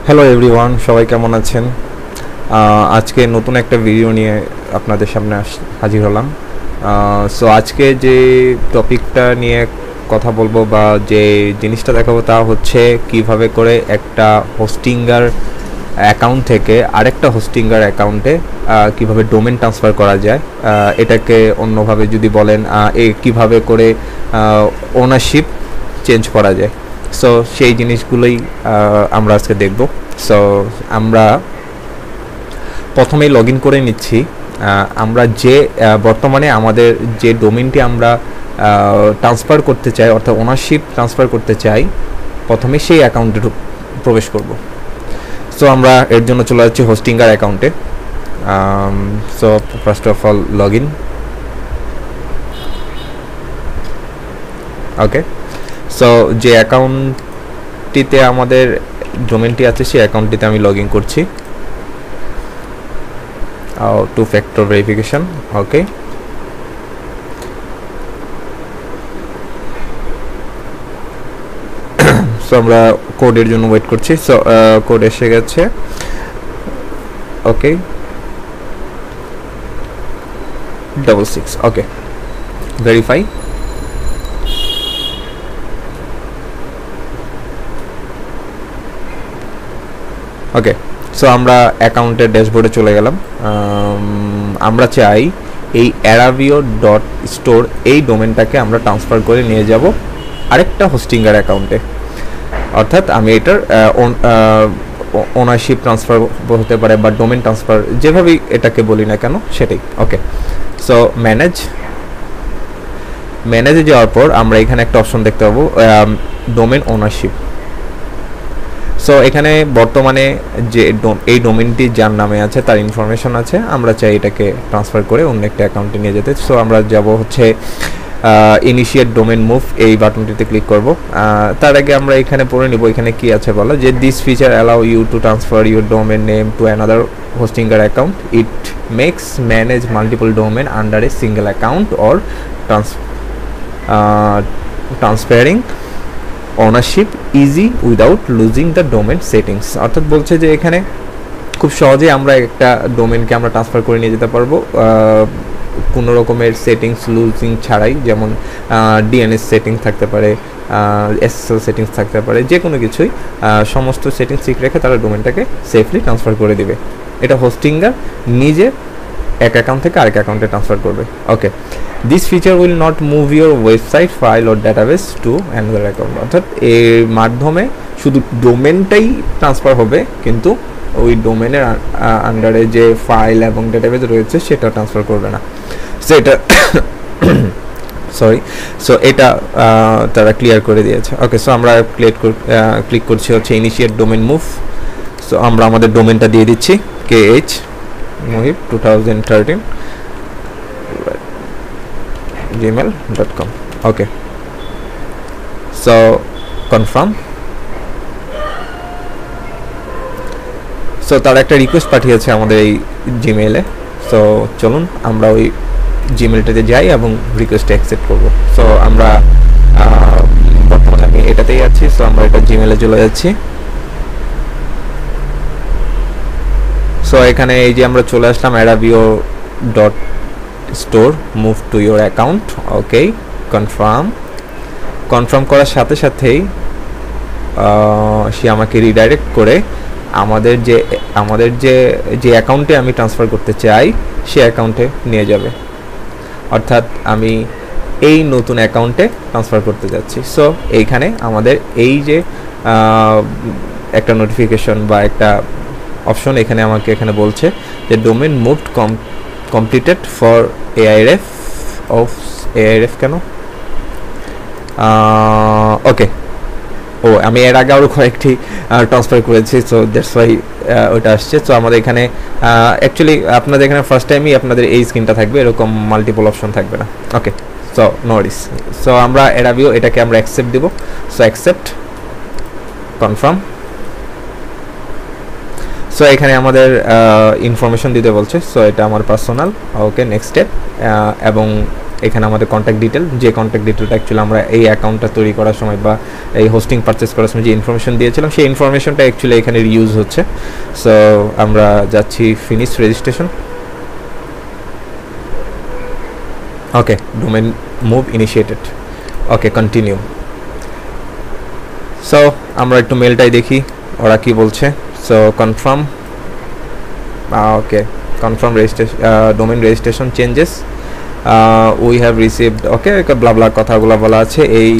Hello everyone, সবাই কেমন আছেন? আজকে নতুন একটা ভিডিও নিয়ে আপনাদের সামনে হাজির হলাম। সো আজকে যে টপিকটা নিয়ে কথা বলবো বা যে জিনিসটা দেখাবো তা হচ্ছে কিভাবে করে একটা হোস্টিঙ্গার অ্যাকাউন্ট থেকে আরেকটা হোস্টিঙ্গার অ্যাকাউন্টে কিভাবে ডোমেন ট্রান্সফার করা যায়। এটাকে অন্যভাবে যদি বলেন কিভাবে করে ওনারশিপ চেঞ্জ করা যায়। সো সেই জিনিসগুলোই আমরা আজকে দেখব। সো আমরা প্রথমেই লগ ইন করে নিচ্ছি। আমরা যে বর্তমানে আমাদের যে ডোমেনটি আমরা ট্রান্সফার করতে চাই, অর্থাৎ ওনারশিপ ট্রান্সফার করতে চাই, প্রথমে সেই অ্যাকাউন্টে প্রবেশ করব। সো আমরা এর জন্য চলে যাচ্ছি হোস্টিঙ্গার অ্যাকাউন্টে। So first of all log in. Okay, so যে অ্যাকাউন্টটিতে আমাদের ডোমেনটি আছে সেই অ্যাকাউন্টটিতে আমি লগ ইন করছি। Two factor verification. Okay, so আমরা কোডের জন্য ওয়েট করছি। সো কোড এসে গেছে। ওকে, 66। ওকে, ভেরিফাই। ওকে, সো আমরা অ্যাকাউন্টের ড্যাশবোর্ডে চলে গেলাম। আমরা চাই এই aravio.store এই ডোমেনটাকে আমরা ট্রান্সফার করে নিয়ে যাব আরেকটা হোস্টিঙ্গার অ্যাকাউন্টে। অর্থাৎ আমি এটার ওনারশিপ ট্রান্সফার হতে পারে বা ডোমেন ট্রান্সফার, যেভাবেই এটাকে বলি না কেন সেটাই। ওকে, সো ম্যানেজে যাওয়ার পর আমরা এখানে একটা অপশন দেখতে পাবো, ডোমেন ওনারশিপ। সো এখানে বর্তমানে যে এই ডোমেনটি যার নামে আছে তার ইনফরমেশন আছে, আমরা চাই এটাকে ট্রান্সফার করে অন্য একটা অ্যাকাউন্টে নিয়ে যেতে। সো আমরা যাব হচ্ছে ইনিশিয়েট ডোমেন মুভ, এই বাটনটিতে ক্লিক করব। তার আগে আমরা এখানে পড়ে নিব এখানে কি আছে বলা, যে this feature allow you to transfer your domain name to another Hostinger account. It makes manage multiple domain under a single account or transferring ownership easy without losing the domain settings. অর্থাৎ বলছে যে এখানে খুব সহজে আমরা একটা ডোমেনকে আমরা transfer করে নিয়ে যেতে পারবো কোনো রকমের সেটিংস লুজিং ছাড়াই। যেমন ডিএনএস সেটিংস থাকতে পারে, এসএসএল সেটিংস থাকতে পারে, যে কোনো কিছুই সমস্ত সেটিংস ঠিক রেখে তারা ডোমেনটাকে সেফলি ট্রান্সফার করে দিবে। এটা হোস্টিঙ্গার নিজে এক অ্যাকাউন্ট থেকে আরেক অ্যাকাউন্টে ট্রান্সফার করবে। Okay, this feature will not move your website file or database to another account. অর্থাৎ এর মাধ্যমে শুধু ডোমেনটাই ট্রান্সফার হবে, কিন্তু ওই ডোমেনের আন্ডারে যে ফাইল এবং ডাটাবেস রয়েছে সেটা ট্রান্সফার করবে না। সো এটা সো এটা তারা ক্লিয়ার করে দিয়েছে। ওকে, সো আমরা ক্লিক করছি হচ্ছে ইনিশিয়েট ডোমেন মুভ। সো আমরা আমাদের ডোমেনটা দিয়ে দিচ্ছি KH Mohib 2013 gmail.com। ওকে, সো কনফার্ম। সো তারা একটা রিকোয়েস্ট পাঠিয়েছে আমাদের এই জিমেইলে। সো চলুন আমরা ওই জিমেলটাতে যাই এবং রিকোয়েস্টটা অ্যাকসেপ্ট করব। সো আমরা বর্তমানে আমি এটাতেই আছি। সো আমরা এটা জিমেলে চলে যাচ্ছি। সো এখানে এই যে আমরা চলে আসলাম aravio.store move to your account. Okay, confirm করার সাথে সাথেই সে আমাকে রিডাইরেক্ট করে আমাদের যে অ্যাকাউন্টে আমি ট্রান্সফার করতে চাই সে অ্যাকাউন্টে নিয়ে যাবে। অর্থাৎ আমি এই নতুন অ্যাকাউন্টে ট্রান্সফার করতে যাচ্ছি। সো এইখানে আমাদের এই যে একটা নোটিফিকেশন বা একটা অপশন এখানে আমাকে এখানে বলছে যে domain moved completed for AIRF কেন। ওকে, আমি এর আগে আরও কয়েকটি ট্রান্সফার করেছি, সো দ্যাটস ওয়াই ওইটা আসছে। সো আমাদের এখানে অ্যাকচুয়ালি আপনাদের এখানে ফার্স্ট টাইমই আপনাদের এই স্ক্রিনটা থাকবে, এরকম মাল্টিপল অপশন থাকবে না। ওকে, সো নো ওয়ারিস। সো আমরা aravio এটাকে আমরা অ্যাকসেপ্ট দিব। So accept, confirm. সো এখানে আমাদের ইনফরমেশন দিতে বলছে। সো এটা আমার পার্সোনাল। ওকে, নেক্সট স্টেপ। এবং এখানে আমাদের কন্ট্যাক্ট ডিটেল, যে কন্ট্যাক্ট ডিটেলটা অ্যাকচুয়ালি আমরা এই অ্যাকাউন্টটা তৈরি করার সময় বা এই হোস্টিং পারচেস করার সময় যে ইনফরমেশন দিয়েছিলাম সেই ইনফরমেশনটা অ্যাকচুয়ালি এখানে রিউজ হচ্ছে। সো আমরা যাচ্ছি ফিনিশ রেজিস্ট্রেশন। ওকে, ডোমেন মুভ ইনিশিয়েটেড। ওকে, কন্টিনিউ। সো আমরা একটু মেলটাই দেখি ওরা কি বলছে। So confirm, okay, confirm registration, domain registration changes we have received, okay, blah blah কথাগুলো বলা আছে এই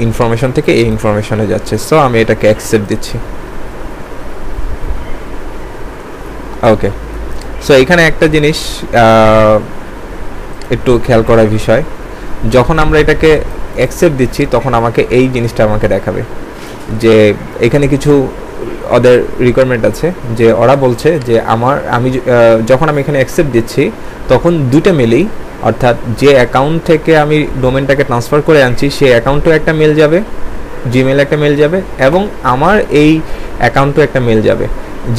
ইনফরমেশন থেকে এই ইনফরমেশনে যাচ্ছে। সো আমি এটাকে অ্যাকসেপ্ট দিচ্ছি। ওকে, সো এখানে একটা জিনিস একটু খেয়াল করার বিষয়, যখন আমরা এটাকে অ্যাকসেপ্ট দিচ্ছি তখন আমাকে এই জিনিসটা আমাকে দেখাবে যে এখানে কিছু ওদের রিকোয়ারমেন্ট আছে, যে ওরা বলছে যে আমি যখন আমি এখানে অ্যাকসেপ্ট দিচ্ছি তখন দুটো মেলেই, অর্থাৎ যে অ্যাকাউন্ট থেকে আমি ডোমেনটাকে ট্রান্সফার করে আনছি সেই অ্যাকাউন্টেও একটা মেল যাবে, জিমেল একটা মেল যাবে, এবং আমার এই অ্যাকাউন্টেও একটা মেল যাবে।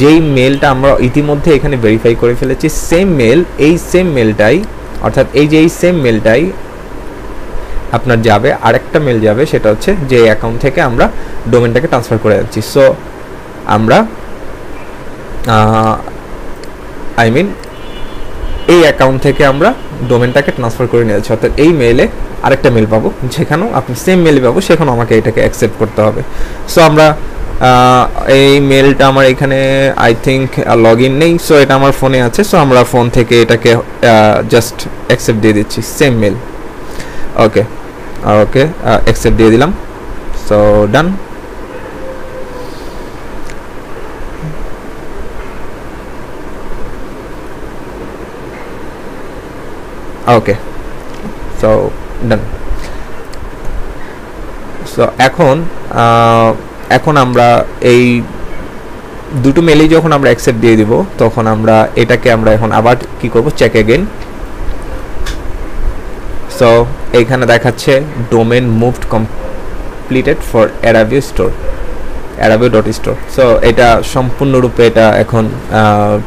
যেই মেলটা আমরা ইতিমধ্যে এখানে ভেরিফাই করে ফেলেছি সেম মেল, এই সেম মেলটাই, অর্থাৎ এই সেম মেলটাই আপনার যাবে, আরেকটা মেল যাবে, সেটা হচ্ছে যে অ্যাকাউন্ট থেকে আমরা ডোমেনটাকে ট্রান্সফার করে যাচ্ছি। সো আমরা এই অ্যাকাউন্ট থেকে আমরা ডোমেনটাকে ট্রান্সফার করে নিয়ে যাচ্ছি, অর্থাৎ এই মেলে আরেকটা মেল পাবো, যেখানেও আপনি সেম মেল পাবো সেখানেও আমাকে এটাকে অ্যাকসেপ্ট করতে হবে। সো আমরা এই মেলটা আমার এখানে আই থিঙ্ক লগ ইন নেই, সো এটা আমার ফোনে আছে। সো আমরা ফোন থেকে এটাকে জাস্ট অ্যাকসেপ্ট দিয়ে দিচ্ছি, সেম মেল। ওকে, ওকে, অ্যাকসেপ্ট দিয়ে দিলাম। সো ডান। ওকে, সো ডান। সো এখন আমরা এই দুটো মেলেই যখন আমরা অ্যাকসেপ্ট দিয়ে দিব তখন আমরা এটাকে আমরা এখন আবার কি করব, চেক এগেইন। সো এইখানে দেখাচ্ছে domain moved completed for Aravio store, aravio.store। সো এটা সম্পূর্ণরূপে এটা এখন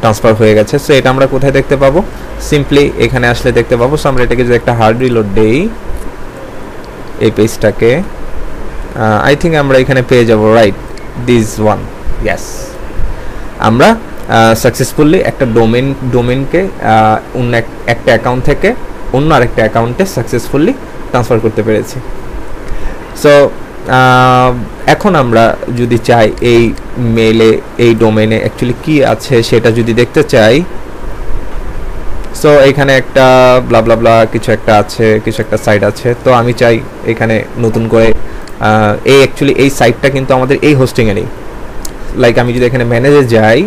ট্রান্সফার হয়ে গেছে। সো এটা আমরা কোথায় দেখতে পাবো, সিম্পলি এখানে আসলে দেখতে পাবো। সো আমরা এটাকে যদি একটা হার্ড রিলোড দেই এই পেজটাকে, আই থিঙ্ক আমরা এখানে পেয়ে যাব, রাইট, দিস ওয়ান, ইয়েস, আমরা সাকসেসফুলি একটা ডোমেনকে অন্য একটা অ্যাকাউন্ট থেকে অন্য আরেকটা অ্যাকাউন্টে সাকসেসফুলি ট্রান্সফার করতে পেরেছি। সো এখন আমরা যদি চাই এই মেলে এই ডোমেনে অ্যাকচুয়ালি কি আছে সেটা যদি দেখতে চাই, সো এখানে একটা ব্লা কিছু একটা আছে, কিছু একটা সাইট আছে। তো আমি চাই এখানে নতুন করে এই অ্যাকচুয়ালি এই সাইটটা কিন্তু আমাদের এই হোস্টিংয়ে নেই। লাইক আমি যদি এখানে ম্যানেজে যাই,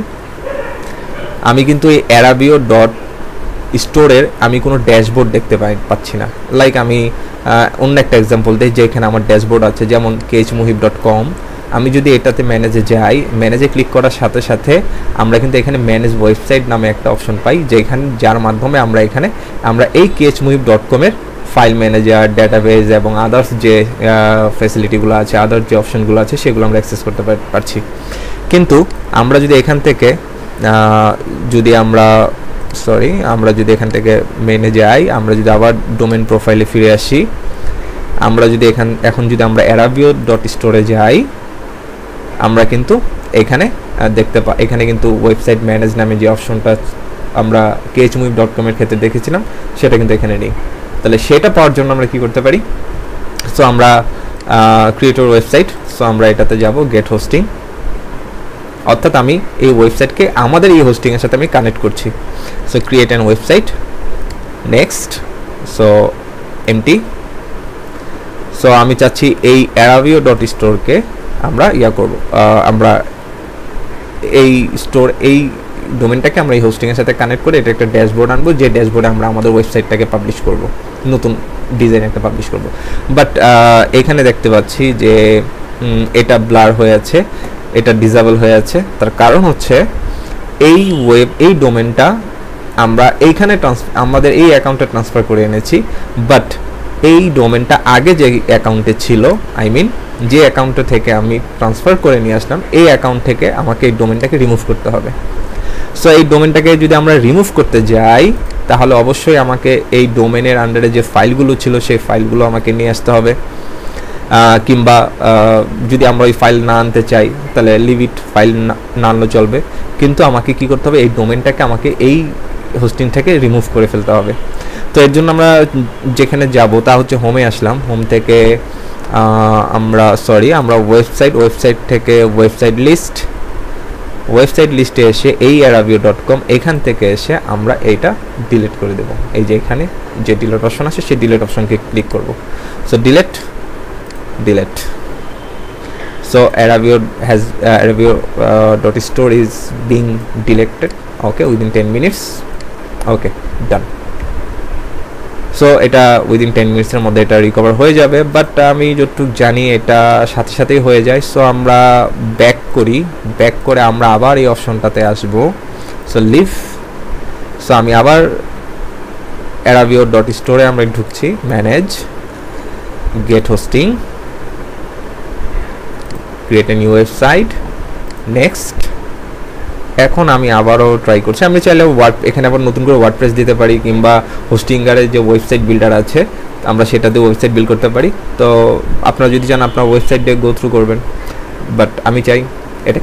আমি কিন্তু এই aravio.store-এর আমি কোনো ড্যাশবোর্ড দেখতে পাচ্ছি না। লাইক আমি অন্য একটা এক্সাম্পল দিই, যে এখানে আমার ড্যাশবোর্ড আছে, যেমন khmuhib.com। আমি যদি এটাতে ম্যানেজে যাই, ম্যানেজে ক্লিক করার সাথে সাথে আমরা কিন্তু এখানে ম্যানেজ ওয়েবসাইট নামে একটা অপশন পাই, যেখানে যার মাধ্যমে আমরা এই khmuhib.com-এর ফাইল ম্যানেজার, ডাটাবেজ এবং আদার্স যে ফ্যাসিলিটিগুলো আছে, আদার্স যে অপশনগুলো আছে সেগুলো আমরা অ্যাক্সেস করতে পারছি। কিন্তু আমরা যদি এখান থেকে আমরা যদি এখান থেকে মেনে যাই, আমরা যদি আবার ডোমেন প্রোফাইলে ফিরে আসি, আমরা যদি এখন যদি আমরা aravio.store-এ যাই, আমরা কিন্তু এখানে এখানে কিন্তু ওয়েবসাইট ম্যানেজ নামে যে অপশনটা আমরা khmuhib.com-এর ক্ষেত্রে দেখেছিলাম সেটা কিন্তু এখানে নেই। তাহলে সেটা পাওয়ার জন্য আমরা কি করতে পারি, সো আমরা ক্রিয়েটর ওয়েবসাইট, সো আমরা এটাতে যাব গেট হোস্টিং, অর্থাৎ আমি এই ওয়েবসাইটকে আমাদের এই হোস্টিংয়ের সাথে আমি কানেক্ট করছি। So create an website, next, so empty. So আমি চাচ্ছি এই aravio.store-কে আমরা করব, আমরা এই ডোমেনটাকে আমরা এই হোস্টিংয়ের সাথে কানেক্ট করে এটা একটা ড্যাশবোর্ড আনবো, যে ড্যাশবোর্ডে আমরা আমাদের ওয়েবসাইটটাকে পাবলিশ করব, নতুন ডিজাইন একটা পাবলিশ করব। বাট এখানে দেখতে পাচ্ছি যে এটা ব্লার হয়ে আছে, এটা ডিসেবল হয়ে আছে। তার কারণ হচ্ছে এই ডোমেনটা আমরা এইখানে আমাদের এই অ্যাকাউন্টে ট্রান্সফার করে এনেছি, বাট এই ডোমেনটা আগে যে অ্যাকাউন্টে ছিল, যে অ্যাকাউন্টে থেকে আমি ট্রান্সফার করে নিয়ে আসলাম, এই অ্যাকাউন্ট থেকে আমাকে এই ডোমেনটাকে রিমুভ করতে হবে। সো এই ডোমেনটাকে যদি আমরা রিমুভ করতে যাই, তাহলে অবশ্যই আমাকে এই ডোমেনের আন্ডারে যে ফাইলগুলো ছিল সেই ফাইলগুলো আমাকে নিয়ে আসতে হবে, কিংবা যদি আমরা ওই ফাইল না আনতে চাই তাহলে লিভ ইট, ফাইল না আনলেও চলবে, কিন্তু আমাকে কি করতে হবে, এই ডোমেনটাকে আমাকে এই হোস্টিং থেকে রিমুভ করে ফেলতে হবে। তো এর জন্য আমরা যেখানে যাব তা হচ্ছে হোমে আসলাম, হোম থেকে আমরা ওয়েবসাইট থেকে ওয়েবসাইট লিস্টে এসে এই Aravio.com এখান থেকে এসে আমরা এইটা ডিলিট করে দেব। এই যে এখানে যে ডিলিট অপশন আছে সেই ডিলিট অপশনকে ক্লিক করব। So delete. So Aravio.store is being deleted, okay, within 10 minutes. Okay, done. So এটা উইদিন 10 মিনিটসের মধ্যে এটা রিকভার হয়ে যাবে, বাট আমি যতটুকু জানি এটা সাথে সাথেই হয়ে যায়। সো আমরা ব্যাক করে আমরা আবার এই অপশনটাতে আসব। So leave. সো আমি আবার Aravio.store আমরা ঢুকছি, manage, get hosting, create a new website, next. এখন আমি আবারও ট্রাই করছি, আমি চাইলে এখানে আবার নতুন করে ওয়ার্ডপ্রেস দিতে পারি, কিংবা হোস্টিংগারের যে ওয়েবসাইট বিল্ডার আছে আমরা সেটাতে ওয়েবসাইট বিল্ড করতে পারি। তো আপনারা যদি চান আপনার ওয়েবসাইট দিয়ে গো থ্রু করবেন, বাট আমি চাই এটা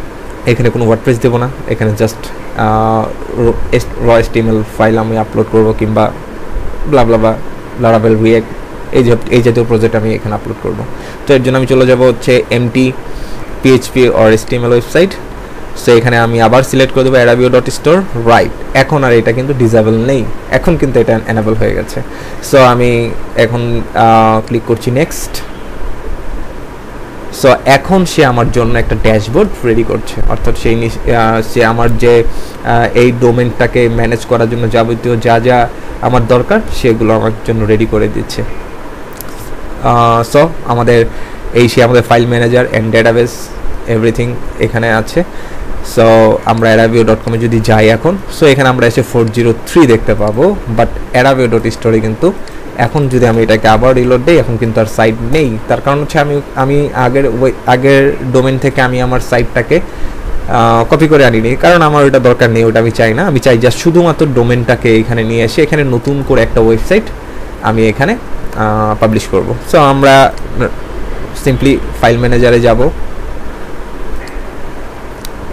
এখানে কোনো ওয়ার্ডপ্রেস দেবো না, এখানে জাস্ট HTML ফাইল আমি আপলোড করব, কিংবা লারাভেল রিঅ্যাক্ট এই জাতীয় প্রজেক্ট আমি এখানে আপলোড করব। তো এর জন্য আমি চলে যাব হচ্ছে empty PHP or HTML website. So এখানে আমি আবার সিলেক্ট করে দেবো Aravio.store, রাইট। এখন আর এটা কিন্তু ডিসেবল নেই, এখন কিন্তু এটা এনেবল হয়ে গেছে। সো আমি এখন ক্লিক করছি নেক্সট। সো এখন সে আমার জন্য একটা ড্যাশবোর্ড রেডি করছে, অর্থাৎ সে আমার যে এই ডোমেনটাকে ম্যানেজ করার জন্য যাবতীয় যা আমার দরকার সেগুলো আমার জন্য রেডি করে দিচ্ছে। সো আমাদের file manager and database everything এখানে আছে। সো আমরা Aravio.com এ যদি যাই এখন, সো এখানে আমরা এসে 403 দেখতে পাবো, বাট Aravio.store কিন্তু এখন যদি আমি এটাকে আবার রিলোড দিই এখন কিন্তু আর সাইট নেই। তার কারণ হচ্ছে আমি আগের ডোমেন থেকে আমি আমার সাইটটাকে কপি করে আনিনি, কারণ আমার ওটা দরকার নেই, ওটা আমি চাই না। আমি চাই জাস্ট শুধুমাত্র ডোমেনটাকে এখানে নিয়ে এসে এখানে নতুন করে একটা ওয়েবসাইট আমি এখানে পাবলিশ করব। সো আমরা সিম্পলি ফাইল ম্যানেজারে যাব,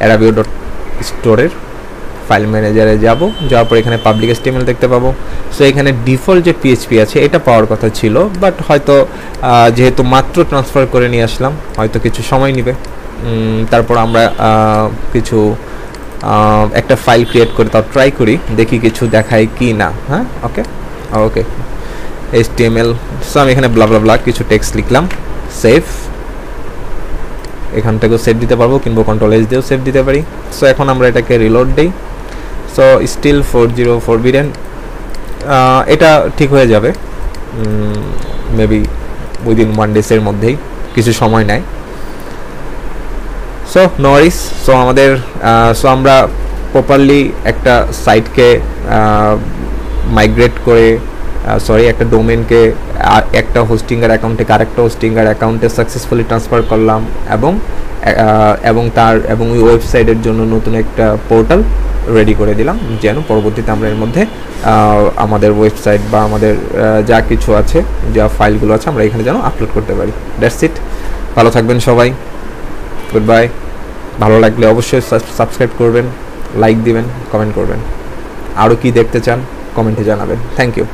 Aravio.store ফাইল ম্যানেজারে যাওয়ার পর এখানে পাবলিক HTML দেখতে পাবো। সো এখানে ডিফল্ট যে PHP আছে এটা পাওয়ার কথা ছিল, বাট হয়তো যেহেতু মাত্র ট্রান্সফার করে নিয়ে আসলাম হয়তো কিছু সময় নেবে। তারপর আমরা কিছু একটা ফাইল ক্রিয়েট করে তাও ট্রাই করি, দেখি কিছু দেখায় কি না। হ্যাঁ, ওকে HTML। সো আমি এখানে ব্লা কিছু টেক্সট লিখলাম, সেভ। এখান থেকেও সেভ দিতে পারবো, কিংবা Ctrl+S দিয়েও সেভ দিতে পারি। সো এখন আমরা এটাকে রিলোড দিই। সো স্টিল 404 forbidden, এটা ঠিক হয়ে যাবে মেবি উইদিন 1 ডেজের মধ্যেই, কিছু সময় নেয়। সো নো ওয়ারিস। সো আমরা প্রপারলি একটা সাইটকে মাইগ্রেট করে একটা ডোমেনকে একটা হোস্টিংয়ের অ্যাকাউন্ট থেকে আরেকটা হোস্টিংয়ের অ্যাকাউন্টে সাকসেসফুলি ট্রান্সফার করলাম, এবং ওই ওয়েবসাইটের জন্য নতুন একটা পোর্টাল রেডি করে দিলাম, যেন পরবর্তীতে আমরা এর মধ্যে আমাদের ওয়েবসাইট বা আমাদের যা কিছু আছে, যা ফাইলগুলো আছে আমরা এখানে যেন আপলোড করতে পারি। That's it. ভালো থাকবেন সবাই, গুড বাই। ভালো লাগলে অবশ্যই সাবস্ক্রাইব করবেন, লাইক দিবেন, কমেন্ট করবেন। আরও কি দেখতে চান কমেন্টে জানাবেন। Thank you.